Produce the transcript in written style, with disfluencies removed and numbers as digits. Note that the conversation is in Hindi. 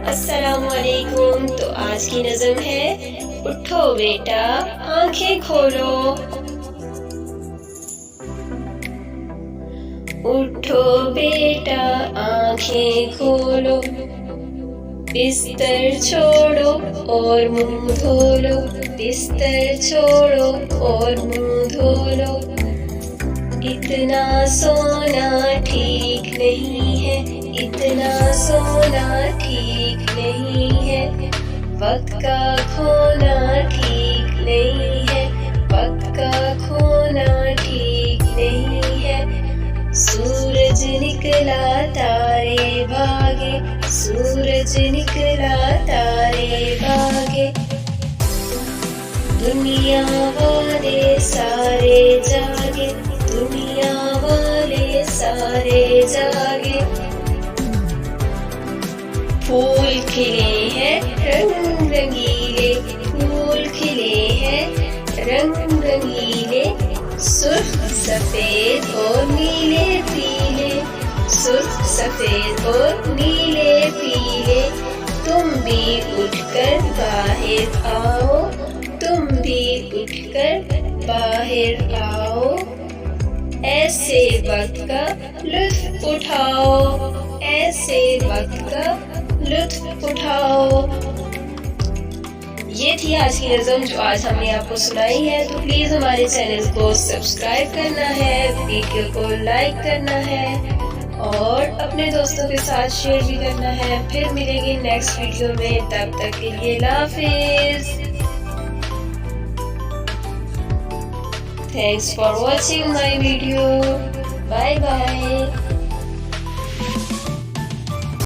अस्सलामुअलैकुम। तो आज की नज़म है, उठो बेटा आंखें खोलो। उठो बेटा आंखें खोलो, बिस्तर छोड़ो और मुंह धो लो। बिस्तर छोड़ो और मुंह धो लो। इतना सोना ठीक नहीं है, इतना सोना ठीक नहीं है। वक्त का खोना ठीक नहीं है, वक्त का खोना ठीक नहीं है। सूरज निकला तारे भागे, सूरज निकला तारे भागे। दुनिया वाले सारे जागे, दुनिया वाले सारे जागे। फूल खिले हैं रंग रंगीले, फूल खिले हैं रंग रंगीले। सुर्ख सफेद और नीले पीले, सुर्ख सफेद और नीले पीले। तुम भी उठकर बाहर आओ, तुम भी उठकर बाहर आओ। ऐसे वक्त का लुत्फ उठाओ, ऐसे वक्त का लुत्फ उठाओ। ये थी आज की नज़म जो आज हमने आपको सुनाई है। तो प्लीज हमारे चैनल को सब्सक्राइब करना है, वीडियो को लाइक करना है और अपने दोस्तों के साथ शेयर भी करना है। फिर मिलेंगे नेक्स्ट वीडियो में, तब तक के लिए अल्लाह हाफिज। Thanks for watching my video. Bye bye.